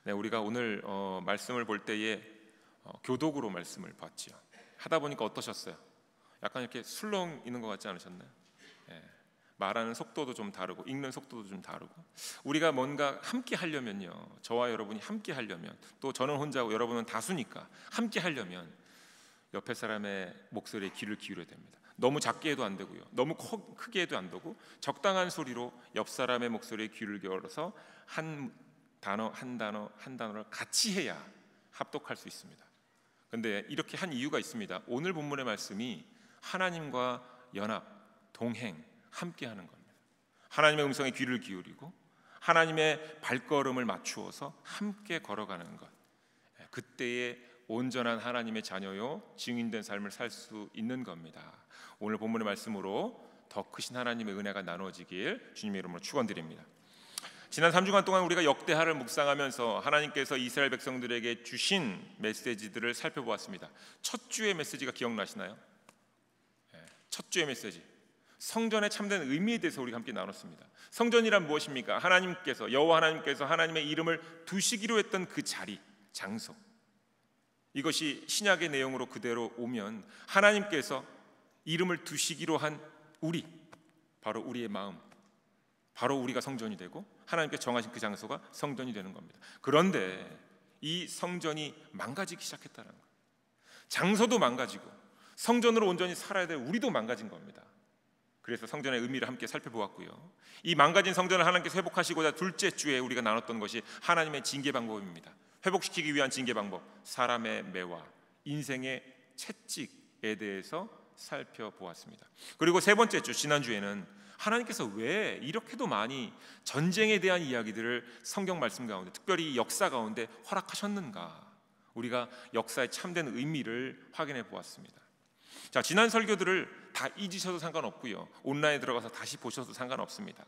네, 우리가 오늘 말씀을 볼 때에 교독으로 말씀을 봤지요. 하다 보니까 어떠셨어요? 약간 이렇게 술렁 있는 것 같지 않으셨나요? 예, 말하는 속도도 좀 다르고 읽는 속도도 좀 다르고, 우리가 뭔가 함께 하려면요, 저와 여러분이 함께 하려면, 또 저는 혼자고 여러분은 다수니까 함께 하려면 옆에 사람의 목소리에 귀를 기울여야 됩니다. 너무 작게 해도 안 되고요, 너무 크게 해도 안 되고, 적당한 소리로 옆 사람의 목소리에 귀를 기울여서 한 단어 한 단어를 같이 해야 합독할 수 있습니다. 그런데 이렇게 한 이유가 있습니다. 오늘 본문의 말씀이 하나님과 연합, 동행, 함께하는 겁니다. 하나님의 음성에 귀를 기울이고 하나님의 발걸음을 맞추어서 함께 걸어가는 것, 그때에 온전한 하나님의 자녀요 증인된 삶을 살 수 있는 겁니다. 오늘 본문의 말씀으로 더 크신 하나님의 은혜가 나눠지길 주님의 이름으로 축원드립니다. 지난 3주간 동안 우리가 역대하를 묵상하면서 하나님께서 이스라엘 백성들에게 주신 메시지들을 살펴보았습니다. 첫 주의 메시지가 기억나시나요? 첫 주의 메시지, 성전의 참된 의미에 대해서 우리가 함께 나눴습니다. 성전이란 무엇입니까? 하나님께서, 여호와 하나님께서 하나님의 이름을 두시기로 했던 그 자리, 장소, 이것이 신약의 내용으로 그대로 오면 하나님께서 이름을 두시기로 한 우리, 바로 우리의 마음, 바로 우리가 성전이 되고 하나님께서 정하신 그 장소가 성전이 되는 겁니다. 그런데 이 성전이 망가지기 시작했다는 거예요. 장소도 망가지고 성전으로 온전히 살아야 될 우리도 망가진 겁니다. 그래서 성전의 의미를 함께 살펴보았고요. 이 망가진 성전을 하나님께서 회복하시고자 둘째 주에 우리가 나눴던 것이 하나님의 징계 방법입니다. 회복시키기 위한 징계 방법, 사람의 매와 인생의 채찍에 대해서 살펴보았습니다. 그리고 세 번째 주, 지난주에는 하나님께서 왜 이렇게도 많이 전쟁에 대한 이야기들을 성경 말씀 가운데, 특별히 역사 가운데 허락하셨는가, 우리가 역사의 참된 의미를 확인해 보았습니다. 자, 지난 설교들을 다 잊으셔도 상관없고요, 온라인에 들어가서 다시 보셔도 상관없습니다.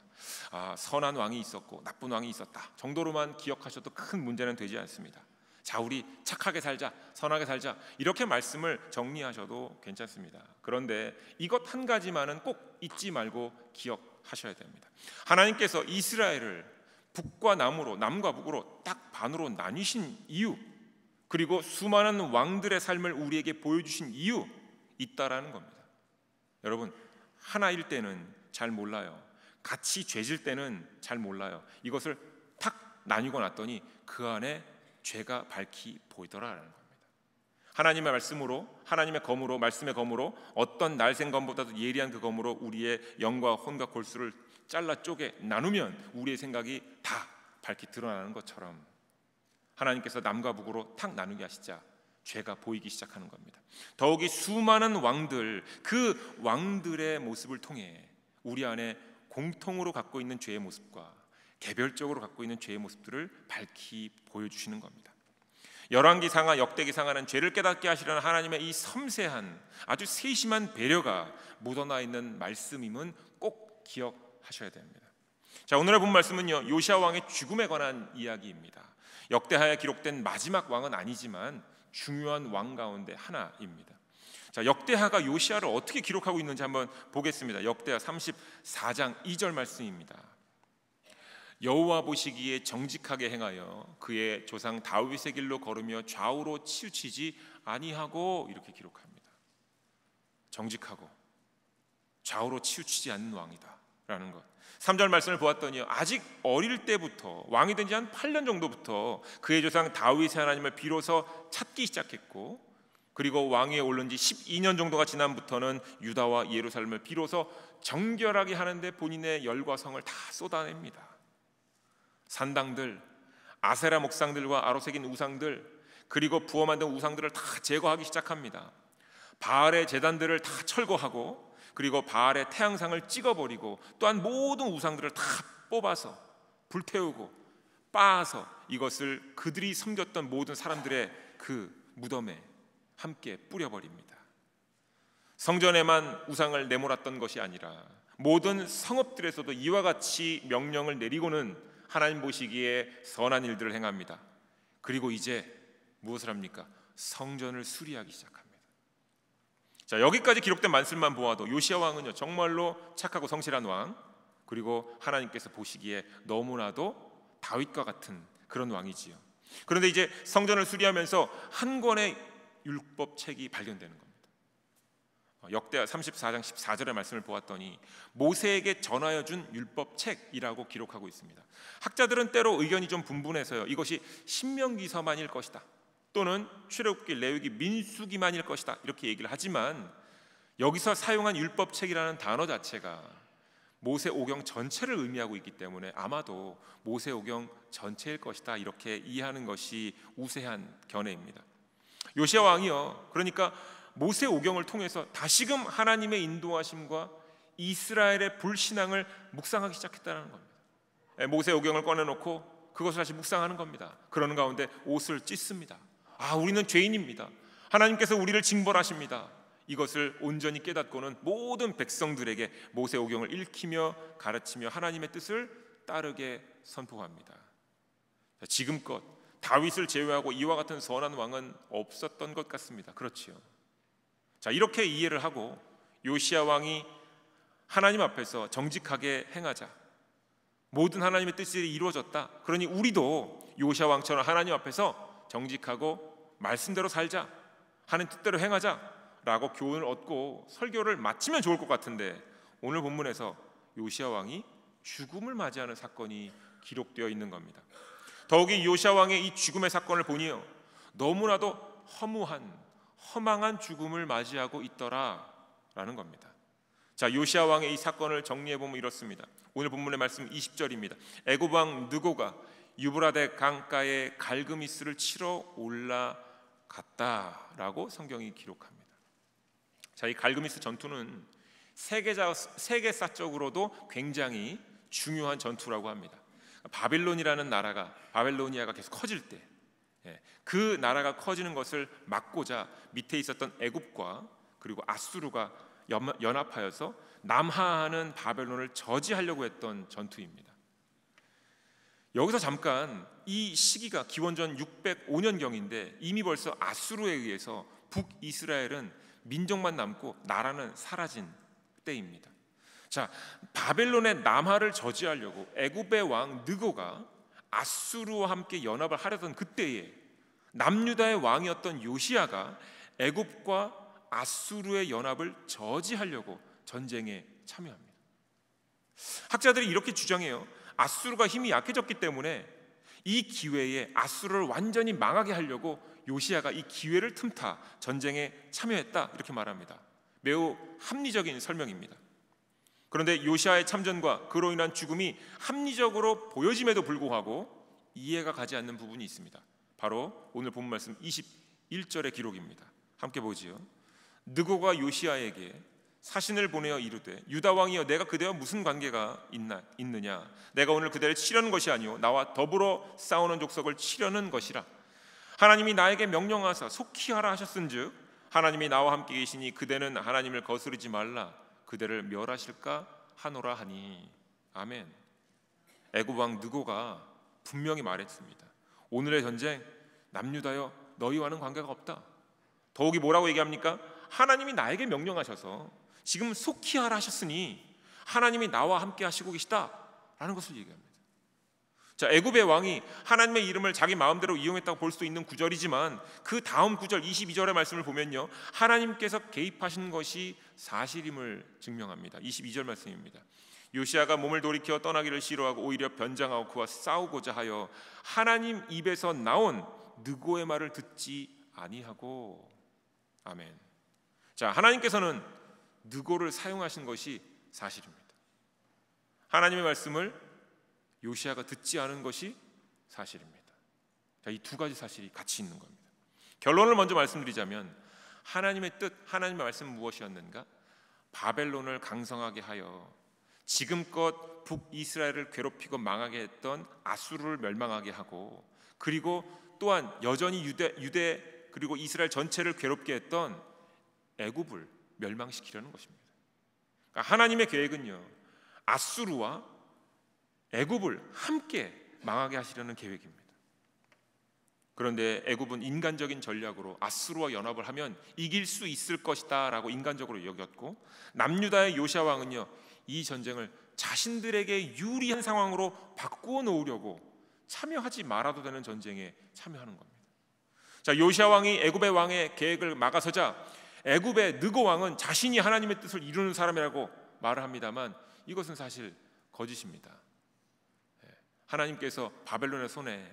선한 왕이 있었고 나쁜 왕이 있었다 정도로만 기억하셔도 큰 문제는 되지 않습니다. 자, 우리 착하게 살자, 선하게 살자, 이렇게 말씀을 정리하셔도 괜찮습니다. 그런데 이것 한 가지만은 꼭 잊지 말고 기억하셔야 됩니다. 하나님께서 이스라엘을 북과 남으로, 남과 북으로 딱 반으로 나뉘신 이유, 그리고 수많은 왕들의 삶을 우리에게 보여주신 이유 있다라는 겁니다. 여러분, 하나일 때는 잘 몰라요. 같이 죄질 때는 잘 몰라요. 이것을 탁 나뉘고 났더니 그 안에 죄가 밝히 보이더라라는 겁니다. 하나님의 말씀으로, 하나님의 검으로, 말씀의 검으로, 어떤 날쌘 검보다도 예리한 그 검으로 우리의 영과 혼과 골수를 잘라 쪼개 나누면 우리의 생각이 다 밝히 드러나는 것처럼 하나님께서 남과 북으로 탁 나누게 하시자 죄가 보이기 시작하는 겁니다. 더욱이 수많은 왕들, 그 왕들의 모습을 통해 우리 안에 공통으로 갖고 있는 죄의 모습과 개별적으로 갖고 있는 죄의 모습들을 밝히 보여주시는 겁니다. 열왕기상하, 역대기상하는 죄를 깨닫게 하시려는 하나님의 이 섬세한, 아주 세심한 배려가 묻어나 있는 말씀임은 꼭 기억하셔야 됩니다. 자, 오늘의 본 말씀은요, 요시야 왕의 죽음에 관한 이야기입니다. 역대하에 기록된 마지막 왕은 아니지만 중요한 왕 가운데 하나입니다. 자, 역대하가 요시야를 어떻게 기록하고 있는지 한번 보겠습니다. 역대하 34장 2절 말씀입니다. 여호와 보시기에 정직하게 행하여 그의 조상 다윗의 길로 걸으며 좌우로 치우치지 아니하고, 이렇게 기록합니다. 정직하고 좌우로 치우치지 않는 왕이다 라는 것. 3절 말씀을 보았더니 아직 어릴 때부터, 왕이 된 지 한 8년 정도부터 그의 조상 다윗의 하나님을 비로소 찾기 시작했고, 그리고 왕위에 오른 지 12년 정도가 지난부터는 유다와 예루살렘을 비로소 정결하게 하는데 본인의 열과 성을 다 쏟아냅니다. 산당들, 아세라 목상들과 아로새긴 우상들, 그리고 부어 만든 우상들을 다 제거하기 시작합니다. 바알의 제단들을 다 철거하고, 그리고 바알의 태양상을 찍어버리고, 또한 모든 우상들을 다 뽑아서 불태우고 빻아서 이것을 그들이 섬겼던 모든 사람들의 그 무덤에 함께 뿌려버립니다. 성전에만 우상을 내몰았던 것이 아니라 모든 성읍들에서도 이와 같이 명령을 내리고는 하나님 보시기에 선한 일들을 행합니다. 그리고 이제 무엇을 합니까? 성전을 수리하기 시작합니다. 자, 여기까지 기록된 말씀만 보아도 요시야 왕은요, 정말로 착하고 성실한 왕, 그리고 하나님께서 보시기에 너무나도 다윗과 같은 그런 왕이지요. 그런데 이제 성전을 수리하면서 한 권의 율법책이 발견되는 겁니다. 역대하 34장 14절의 말씀을 보았더니 모세에게 전하여 준 율법책이라고 기록하고 있습니다. 학자들은 때로 의견이 좀 분분해서요, 이것이 신명기서만일 것이다, 또는 출애굽기, 레위기, 민수기만일 것이다, 이렇게 얘기를 하지만 여기서 사용한 율법책이라는 단어 자체가 모세오경 전체를 의미하고 있기 때문에 아마도 모세오경 전체일 것이다, 이렇게 이해하는 것이 우세한 견해입니다. 요시야 왕이요, 그러니까 모세오경을 통해서 다시금 하나님의 인도하심과 이스라엘의 불신앙을 묵상하기 시작했다는 겁니다. 모세오경을 꺼내놓고 그것을 다시 묵상하는 겁니다. 그러는 가운데 옷을 찢습니다. 우리는 죄인입니다. 하나님께서 우리를 징벌하십니다. 이것을 온전히 깨닫고는 모든 백성들에게 모세오경을 읽히며 가르치며 하나님의 뜻을 따르게 선포합니다. 지금껏 다윗을 제외하고 이와 같은 선한 왕은 없었던 것 같습니다. 그렇지요. 자, 이렇게 이해를 하고 요시야 왕이 하나님 앞에서 정직하게 행하자, 모든 하나님의 뜻이 이루어졌다, 그러니 우리도 요시야 왕처럼 하나님 앞에서 정직하고 말씀대로 살자, 하는 뜻대로 행하자 라고 교훈을 얻고 설교를 마치면 좋을 것 같은데, 오늘 본문에서 요시야 왕이 죽음을 맞이하는 사건이 기록되어 있는 겁니다. 더욱이 요시야 왕의 이 죽음의 사건을 보니요, 너무나도 허망한 죽음을 맞이하고 있더라라는 겁니다. 자, 요시야 왕의 이 사건을 정리해 보면 이렇습니다. 오늘 본문의 말씀 20절입니다. 애굽 왕 느고가 유브라데 강가에 갈그미스를 치러 올라갔다라고 성경이 기록합니다. 자, 이 갈그미스 전투는 세계사적으로도 굉장히 중요한 전투라고 합니다. 바벨로니아가 계속 커질 때, 그 나라가 커지는 것을 막고자 밑에 있었던 애굽과 그리고 아수르가 연합하여서 남하하는 바벨론을 저지하려고 했던 전투입니다. 여기서 잠깐, 이 시기가 기원전 605년경인데 이미 벌써 아수르에 의해서 북이스라엘은 민족만 남고 나라는 사라진 때입니다. 자, 바벨론의 남하를 저지하려고 애굽의 왕 느고가 아수르와 함께 연합을 하려던 그때에 남유다의 왕이었던 요시야가 애굽과 아수르의 연합을 저지하려고 전쟁에 참여합니다. 학자들이 이렇게 주장해요. 아수르가 힘이 약해졌기 때문에 이 기회에 아수르를 완전히 망하게 하려고 요시야가 이 기회를 틈타 전쟁에 참여했다, 이렇게 말합니다. 매우 합리적인 설명입니다. 그런데 요시야의 참전과 그로 인한 죽음이 합리적으로 보여짐에도 불구하고 이해가 가지 않는 부분이 있습니다. 바로 오늘 본 말씀 21절의 기록입니다. 함께 보지요. 느고가 요시야에게 사신을 보내어 이르되, 유다 왕이여, 내가 그대와 무슨 관계가 있느냐? 내가 오늘 그대를 치려는 것이 아니요 나와 더불어 싸우는 족속을 치려는 것이라. 하나님이 나에게 명령하사 속히 하라 하셨은즉 하나님이 나와 함께 계시니 그대는 하나님을 거스르지 말라, 그대를 멸하실까 하노라 하니. 아멘. 애굽 왕 느고가 분명히 말했습니다. 오늘의 전쟁, 남유다여, 너희와는 관계가 없다. 더욱이 뭐라고 얘기합니까? 하나님이 나에게 명령하셔서 지금 속히 하라 하셨으니 하나님이 나와 함께 하시고 계시다라는 것을 얘기합니다. 자, 애굽의 왕이 하나님의 이름을 자기 마음대로 이용했다고 볼 수 있는 구절이지만 그 다음 구절 22절의 말씀을 보면요, 하나님께서 개입하신 것이 사실임을 증명합니다. 22절 말씀입니다. 요시야가 몸을 돌이켜 떠나기를 싫어하고 오히려 변장하고 그와 싸우고자 하여 하나님 입에서 나온 느고의 말을 듣지 아니하고. 아멘. 자, 하나님께서는 느고를 사용하신 것이 사실입니다. 하나님의 말씀을 요시야가 듣지 않은 것이 사실입니다. 자, 이 두 가지 사실이 같이 있는 겁니다. 결론을 먼저 말씀드리자면 하나님의 뜻, 하나님의 말씀은 무엇이었는가? 바벨론을 강성하게 하여 지금껏 북이스라엘을 괴롭히고 망하게 했던 아수르를 멸망하게 하고, 그리고 또한 여전히 유대 그리고 이스라엘 전체를 괴롭게 했던 애굽을 멸망시키려는 것입니다. 그러니까 하나님의 계획은요, 아수르와 애굽을 함께 망하게 하시려는 계획입니다. 그런데 애굽은 인간적인 전략으로 아수르와 연합을 하면 이길 수 있을 것이다 라고 인간적으로 여겼고, 남유다의 요시야 왕은요, 이 전쟁을 자신들에게 유리한 상황으로 바꾸어 놓으려고 참여하지 말아도 되는 전쟁에 참여하는 겁니다. 자, 요시야 왕이 애굽의 왕의 계획을 막아서자 애굽의 느고 왕은 자신이 하나님의 뜻을 이루는 사람이라고 말을 합니다만 이것은 사실 거짓입니다. 하나님께서 바벨론의 손에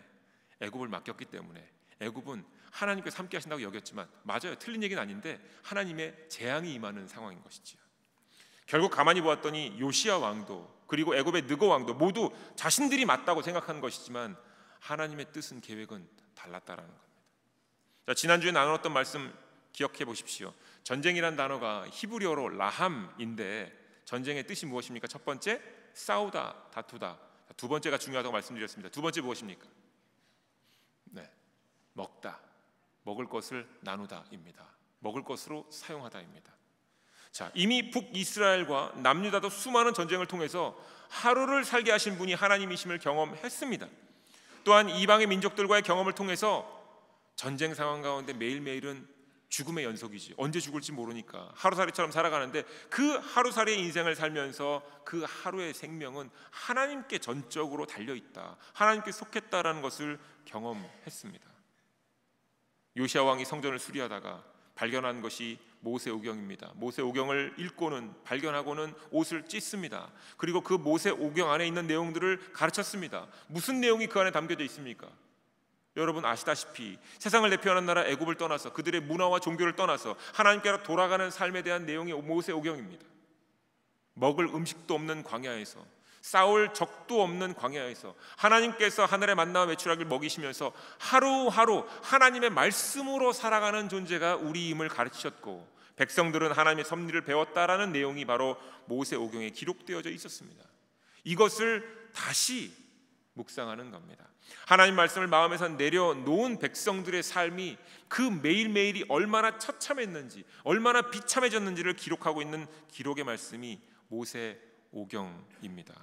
애굽을 맡겼기 때문에 애굽은 하나님께서 함께 하신다고 여겼지만, 맞아요, 틀린 얘기는 아닌데 하나님의 재앙이 임하는 상황인 것이지요. 결국 가만히 보았더니 요시야 왕도 그리고 애굽의 느고 왕도 모두 자신들이 맞다고 생각하는 것이지만 하나님의 뜻은 계획은 달랐다라는 겁니다. 자, 지난주에 나눴던 말씀 기억해 보십시오. 전쟁이란 단어가 히브리어로 라함인데 전쟁의 뜻이 무엇입니까? 첫 번째, 싸우다, 다투다. 두 번째가 중요하다고 말씀드렸습니다. 두 번째 무엇입니까? 네, 먹다, 먹을 것을 나누다입니다. 먹을 것으로 사용하다입니다. 자, 이미 북이스라엘과 남유다도 수많은 전쟁을 통해서 하루를 살게 하신 분이 하나님이심을 경험했습니다. 또한 이방의 민족들과의 경험을 통해서 전쟁 상황 가운데 매일매일은 죽음의 연속이지, 언제 죽을지 모르니까 하루살이처럼 살아가는데 그 하루살이의 인생을 살면서 그 하루의 생명은 하나님께 전적으로 달려있다, 하나님께 속했다라는 것을 경험했습니다. 요시야 왕이 성전을 수리하다가 발견한 것이 모세오경입니다. 모세오경을 읽고는 발견하고는 옷을 찢습니다. 그리고 그 모세오경 안에 있는 내용들을 가르쳤습니다. 무슨 내용이 그 안에 담겨져 있습니까? 여러분 아시다시피 세상을 대표하는 나라 애굽을 떠나서 그들의 문화와 종교를 떠나서 하나님께로 돌아가는 삶에 대한 내용이 모세오경입니다. 먹을 음식도 없는 광야에서, 싸울 적도 없는 광야에서 하나님께서 하늘의 만나와 메추라기를 먹이시면서 하루하루 하나님의 말씀으로 살아가는 존재가 우리임을 가르치셨고, 백성들은 하나님의 섭리를 배웠다라는 내용이 바로 모세오경에 기록되어져 있었습니다. 이것을 다시 묵상하는 겁니다. 하나님 말씀을 마음에서 내려놓은 백성들의 삶이 그 매일매일이 얼마나 처참했는지, 얼마나 비참해졌는지를 기록하고 있는 기록의 말씀이 모세오경입니다.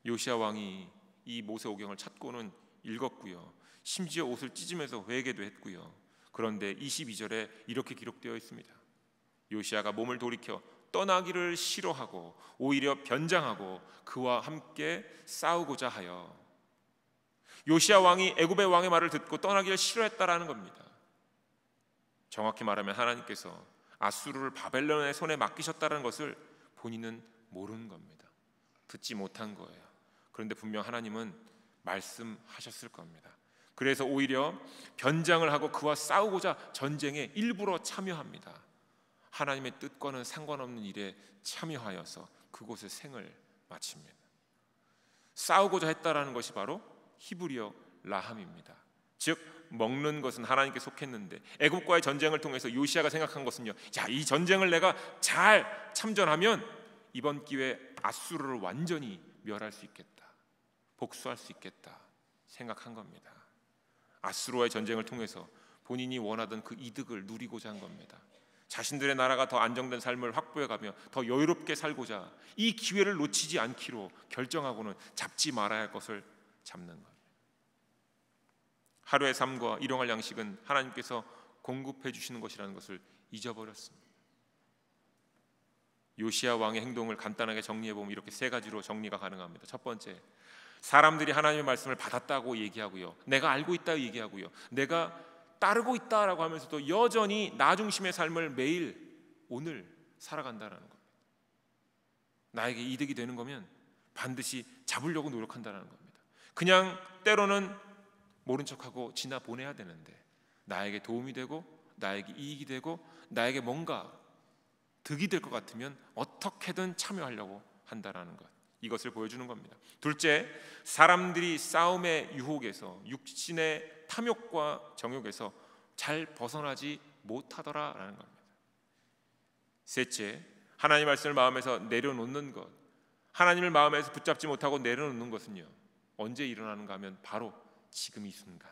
요시야 왕이 이 모세오경을 찾고는 읽었고요, 심지어 옷을 찢으면서 회개도 했고요. 그런데 22절에 이렇게 기록되어 있습니다. 요시야가 몸을 돌이켜 떠나기를 싫어하고 오히려 변장하고 그와 함께 싸우고자 하여. 요시야 왕이 애굽의 왕의 말을 듣고 떠나기를 싫어했다라는 겁니다. 정확히 말하면 하나님께서 아수르를 바벨론의 손에 맡기셨다는 것을 본인은 모르는 겁니다. 듣지 못한 거예요. 그런데 분명 하나님은 말씀하셨을 겁니다. 그래서 오히려 변장을 하고 그와 싸우고자 전쟁에 일부러 참여합니다. 하나님의 뜻과는 상관없는 일에 참여하여서 그곳에 생을 마칩니다. 싸우고자 했다라는 것이 바로 히브리어 라함입니다. 즉 먹는 것은 하나님께 속했는데 애굽과의 전쟁을 통해서 요시야가 생각한 것은요, 자, 이 전쟁을 내가 잘 참전하면 이번 기회에 아수르를 완전히 멸할 수 있겠다, 복수할 수 있겠다 생각한 겁니다. 아수르와의 전쟁을 통해서 본인이 원하던 그 이득을 누리고자 한 겁니다. 자신들의 나라가 더 안정된 삶을 확보해가며 더 여유롭게 살고자 이 기회를 놓치지 않기로 결정하고는 잡지 말아야 할 것을 잡는 겁니다. 하루의 삶과 일용할 양식은 하나님께서 공급해 주시는 것이라는 것을 잊어버렸습니다. 요시야 왕의 행동을 간단하게 정리해보면 이렇게 세 가지로 정리가 가능합니다. 첫 번째, 사람들이 하나님의 말씀을 받았다고 얘기하고요, 내가 알고 있다고 얘기하고요, 내가 따르고 있다라고 하면서도 여전히 나 중심의 삶을 매일 오늘 살아간다는 겁니다. 나에게 이득이 되는 거면 반드시 잡으려고 노력한다는 겁니다. 그냥 때로는 모른 척하고 지나 보내야 되는데 나에게 도움이 되고 나에게 이익이 되고 나에게 뭔가 득이 될 것 같으면 어떻게든 참여하려고 한다는 것, 이것을 보여주는 겁니다. 둘째, 사람들이 싸움의 유혹에서, 육신의 탐욕과 정욕에서 잘 벗어나지 못하더라라는 겁니다. 셋째, 하나님 말씀을 마음에서 내려놓는 것, 하나님을 마음에서 붙잡지 못하고 내려놓는 것은요, 언제 일어나는가 하면 바로 지금 이 순간,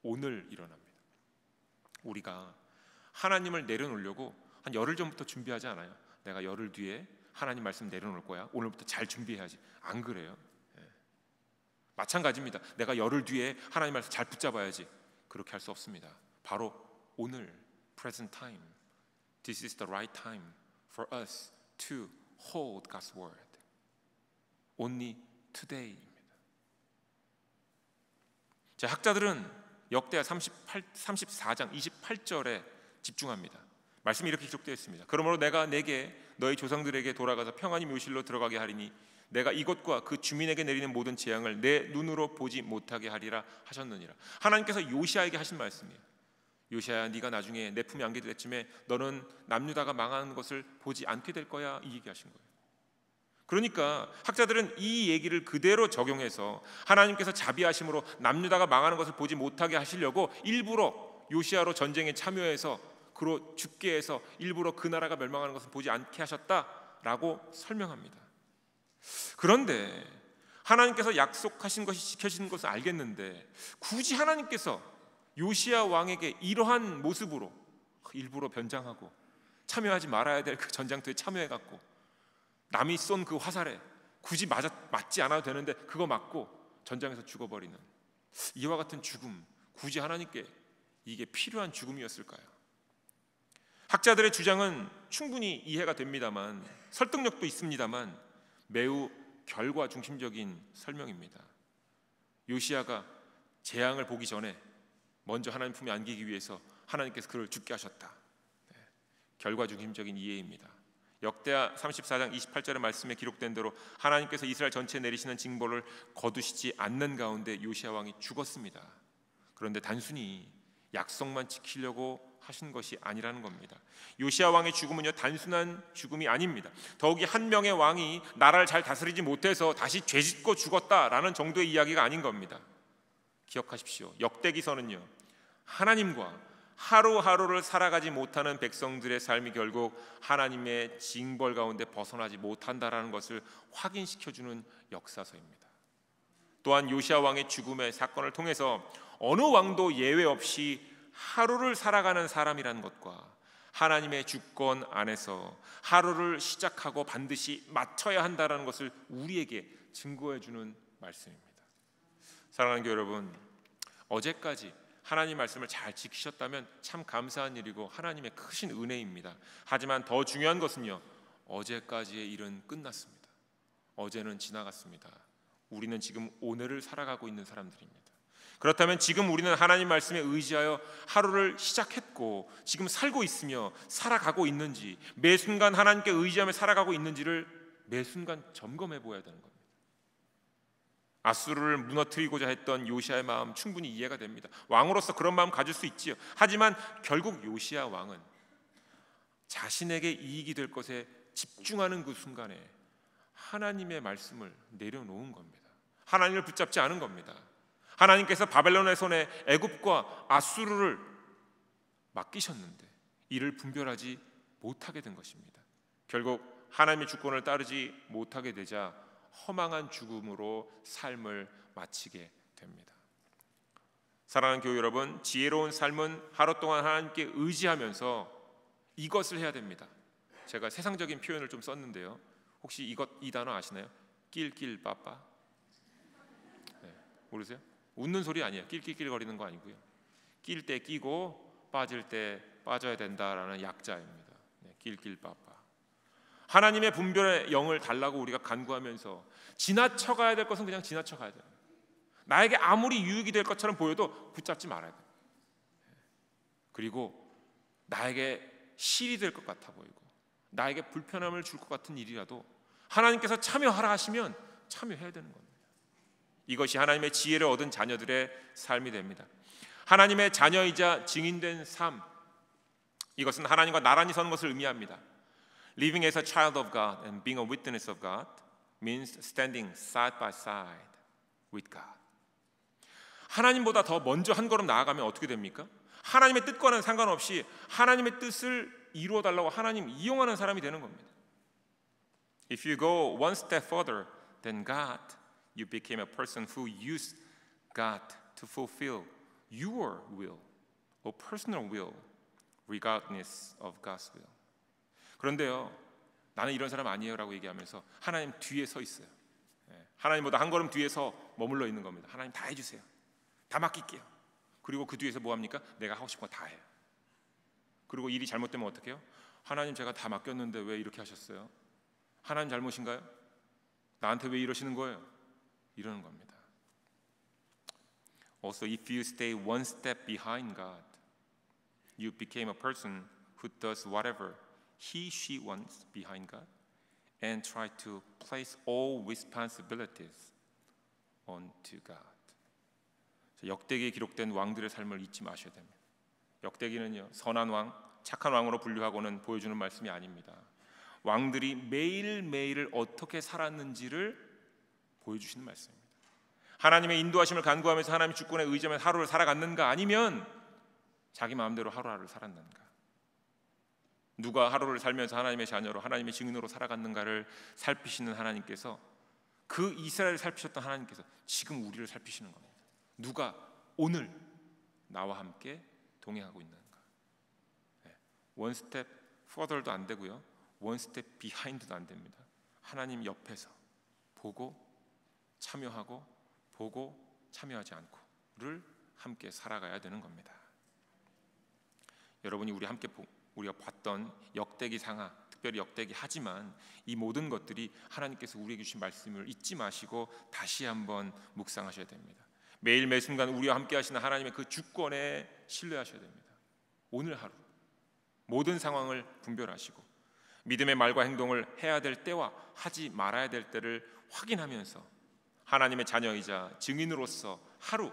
오늘 일어납니다. 우리가 하나님을 내려놓으려고 한 열흘 전부터 준비하지 않아요. 내가 열흘 뒤에 하나님 말씀 내려놓을 거야, 오늘부터 잘 준비해야지. 안 그래요? 마찬가지입니다. 내가 열흘 뒤에 하나님 말씀 잘 붙잡아야지. 그렇게 할 수 없습니다. 바로 오늘, present time. This is the right time for us to hold God's word. Only today입니다. 학자들은 역대하 34장 28절에 집중합니다. 말씀이 이렇게 기록되어 있습니다. 그러므로 내가 내게 너희 조상들에게 돌아가서 평안히 묘실로 들어가게 하리니 내가 이것과 그 주민에게 내리는 모든 재앙을 내 눈으로 보지 못하게 하리라 하셨느니라. 하나님께서 요시야에게 하신 말씀이에요. 요시야야, 네가 나중에 내 품에 안게 될 때쯤에 너는 남유다가 망하는 것을 보지 않게 될 거야, 이 얘기하신 거예요. 그러니까 학자들은 이 얘기를 그대로 적용해서 하나님께서 자비하심으로 남유다가 망하는 것을 보지 못하게 하시려고 일부러 요시야로 전쟁에 참여해서 그로 죽게 해서 일부러 그 나라가 멸망하는 것을 보지 않게 하셨다라고 설명합니다. 그런데 하나님께서 약속하신 것이 지켜지는 것을 알겠는데 굳이 하나님께서 요시야 왕에게 이러한 모습으로 일부러 변장하고 참여하지 말아야 될 그 전장터에 참여해갖고 남이 쏜 그 화살에 굳이 맞지 않아도 되는데 그거 맞고 전장에서 죽어버리는 이와 같은 죽음, 굳이 하나님께 이게 필요한 죽음이었을까요? 학자들의 주장은 충분히 이해가 됩니다만, 설득력도 있습니다만 매우 결과 중심적인 설명입니다. 요시야가 재앙을 보기 전에 먼저 하나님 품에 안기기 위해서 하나님께서 그를 죽게 하셨다. 결과 중심적인 이해입니다. 역대하 34장 28절의 말씀에 기록된 대로 하나님께서 이스라엘 전체에 내리시는 징벌을 거두시지 않는 가운데 요시야 왕이 죽었습니다. 그런데 단순히 약속만 지키려고 하신 것이 아니라는 겁니다. 요시야 왕의 죽음은요, 단순한 죽음이 아닙니다. 더욱이 한 명의 왕이 나라를 잘 다스리지 못해서 다시 죄짓고 죽었다라는 정도의 이야기가 아닌 겁니다. 기억하십시오. 역대기서는요, 하나님과 하루하루를 살아가지 못하는 백성들의 삶이 결국 하나님의 징벌 가운데 벗어나지 못한다라는 것을 확인시켜주는 역사서입니다. 또한 요시야 왕의 죽음의 사건을 통해서 어느 왕도 예외 없이 하루를 살아가는 사람이라는 것과 하나님의 주권 안에서 하루를 시작하고 반드시 마쳐야 한다는 것을 우리에게 증거해주는 말씀입니다. 사랑하는 교회 여러분, 어제까지 하나님 말씀을 잘 지키셨다면 참 감사한 일이고 하나님의 크신 은혜입니다. 하지만 더 중요한 것은요, 어제까지의 일은 끝났습니다. 어제는 지나갔습니다. 우리는 지금 오늘을 살아가고 있는 사람들입니다. 그렇다면 지금 우리는 하나님 말씀에 의지하여 하루를 시작했고 지금 살고 있으며 살아가고 있는지, 매 순간 하나님께 의지하며 살아가고 있는지를 매 순간 점검해 보아야 되는 겁니다. 아수르를 무너뜨리고자 했던 요시야의 마음 충분히 이해가 됩니다. 왕으로서 그런 마음 가질 수 있지요. 하지만 결국 요시야 왕은 자신에게 이익이 될 것에 집중하는 그 순간에 하나님의 말씀을 내려놓은 겁니다. 하나님을 붙잡지 않은 겁니다. 하나님께서 바벨론의 손에 애굽과 아수르를 맡기셨는데 이를 분별하지 못하게 된 것입니다. 결국 하나님의 주권을 따르지 못하게 되자 허망한 죽음으로 삶을 마치게 됩니다. 사랑하는 교회 여러분, 지혜로운 삶은 하루 동안 하나님께 의지하면서 이것을 해야 됩니다. 제가 세상적인 표현을 좀 썼는데요, 혹시 이 단어 아시나요? 낄낄빠빠. 네, 모르세요? 웃는 소리 아니에요. 낄낄낄 거리는 거 아니고요. 낄 때 끼고 빠질 때 빠져야 된다라는 약자입니다. 네, 낄낄빠빠. 하나님의 분별의 영을 달라고 우리가 간구하면서 지나쳐가야 될 것은 그냥 지나쳐가야 돼요. 나에게 아무리 유익이 될 것처럼 보여도 붙잡지 말아야 돼요. 그리고 나에게 실이 될 것 같아 보이고 나에게 불편함을 줄 것 같은 일이라도 하나님께서 참여하라 하시면 참여해야 되는 겁니다. 이것이 하나님의 지혜를 얻은 자녀들의 삶이 됩니다. 하나님의 자녀이자 증인된 삶, 이것은 하나님과 나란히 서는 것을 의미합니다. Living as a child of God and being a witness of God means standing side by side with God. 하나님보다 더 먼저 한 걸음 나아가면 어떻게 됩니까? 하나님의 뜻과는 상관없이 하나님의 뜻을 이루어 달라고 하나님 이용하는 사람이 되는 겁니다. If you go one step further than God, you became a person who used God to fulfill your will or personal will, regardless of God's will. 그런데요, 나는 이런 사람 아니에요라고 얘기하면서 하나님 뒤에 서 있어요. 하나님보다 한 걸음 뒤에서 머물러 있는 겁니다. 하나님 다 해주세요. 다 맡길게요. 그리고 그 뒤에서 뭐 합니까? 내가 하고 싶은 거 다 해요. 그리고 일이 잘못되면 어떻게 해요? 하나님 제가 다 맡겼는데 왜 이렇게 하셨어요? 하나님 잘못인가요? 나한테 왜 이러시는 거예요? 이러는 겁니다. Also, if you stay one step behind God, you became a person who does whatever he, she wants behind God and try to place all responsibilities onto God. 역대기에 기록된 왕들의 삶을 잊지 마셔야 됩니다. 역대기는요, 선한 왕, 착한 왕으로 분류하고는 보여주는 말씀이 아닙니다. 왕들이 매일매일을 어떻게 살았는지를 보여주시는 말씀입니다. 하나님의 인도하심을 간구하면서 하나님의 주권에 의지하면서 하루를 살아갔는가, 아니면 자기 마음대로 하루하루를 살았는가, 누가 하루를 살면서 하나님의 자녀로 하나님의 증인으로 살아갔는가를 살피시는 하나님께서, 그 이스라엘을 살피셨던 하나님께서 지금 우리를 살피시는 겁니다. 누가 오늘 나와 함께 동행하고 있는가. 원 스텝 further도 안 되고요, 원 스텝 비하인드도 안 됩니다. 하나님 옆에서 보고 참여하고 보고 참여하지 않고를 함께 살아가야 되는 겁니다. 여러분이 우리가 봤던 역대기 상하, 특별히 역대기 하지만 이 모든 것들이 하나님께서 우리에게 주신 말씀을 잊지 마시고 다시 한번 묵상하셔야 됩니다. 매일 매 순간 우리와 함께 하시는 하나님의 그 주권에 신뢰하셔야 됩니다. 오늘 하루 모든 상황을 분별하시고 믿음의 말과 행동을 해야 될 때와 하지 말아야 될 때를 확인하면서 하나님의 자녀이자 증인으로서 하루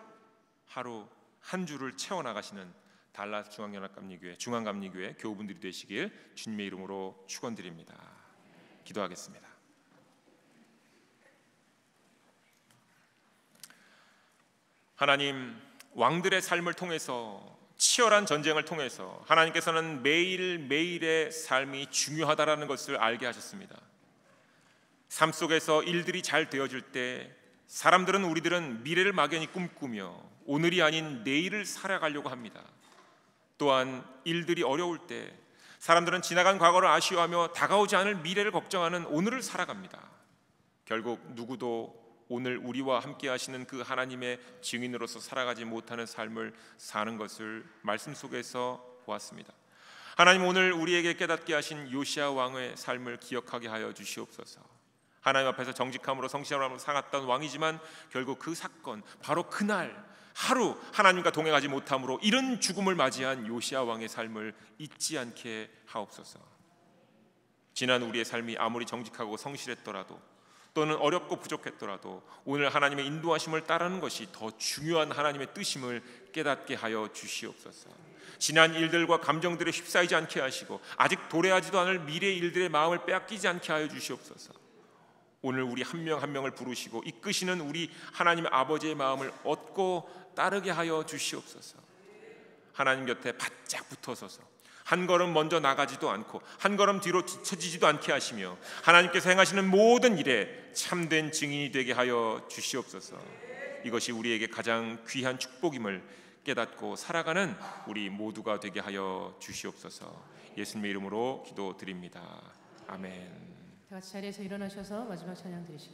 한 주를 채워나가시는 달라스 중앙연합감리교회 중앙감리교회 교우분들이 되시길 주님의 이름으로 축원드립니다. 기도하겠습니다. 하나님, 왕들의 삶을 통해서, 치열한 전쟁을 통해서 하나님께서는 매일매일의 삶이 중요하다라는 것을 알게 하셨습니다. 삶 속에서 일들이 잘 되어질 때 우리들은 미래를 막연히 꿈꾸며 오늘이 아닌 내일을 살아가려고 합니다. 또한 일들이 어려울 때 사람들은 지나간 과거를 아쉬워하며 다가오지 않을 미래를 걱정하는 오늘을 살아갑니다. 결국 누구도 오늘 우리와 함께 하시는 그 하나님의 증인으로서 살아가지 못하는 삶을 사는 것을 말씀 속에서 보았습니다. 하나님, 오늘 우리에게 깨닫게 하신 요시야 왕의 삶을 기억하게 하여 주시옵소서. 하나님 앞에서 정직함으로 성실함으로 살았던 왕이지만 결국 그 사건, 바로 그날 하루 하나님과 동행하지 못함으로 이런 죽음을 맞이한 요시야 왕의 삶을 잊지 않게 하옵소서. 지난 우리의 삶이 아무리 정직하고 성실했더라도 또는 어렵고 부족했더라도 오늘 하나님의 인도하심을 따르는 것이 더 중요한 하나님의 뜻임을 깨닫게 하여 주시옵소서. 지난 일들과 감정들에 휩싸이지 않게 하시고 아직 도래하지도 않을 미래의 일들의 마음을 빼앗기지 않게 하여 주시옵소서. 오늘 우리 한 명 한 명을 부르시고 이끄시는 우리 하나님의 아버지의 마음을 얻고 따르게 하여 주시옵소서. 하나님 곁에 바짝 붙어서서 한 걸음 먼저 나가지도 않고 한 걸음 뒤로 뒤처지지도 않게 하시며 하나님께서 행하시는 모든 일에 참된 증인이 되게 하여 주시옵소서. 이것이 우리에게 가장 귀한 축복임을 깨닫고 살아가는 우리 모두가 되게 하여 주시옵소서. 예수님의 이름으로 기도드립니다. 아멘. 다 같이 자리에서 일어나셔서 마지막 찬양 드리시겠습니다.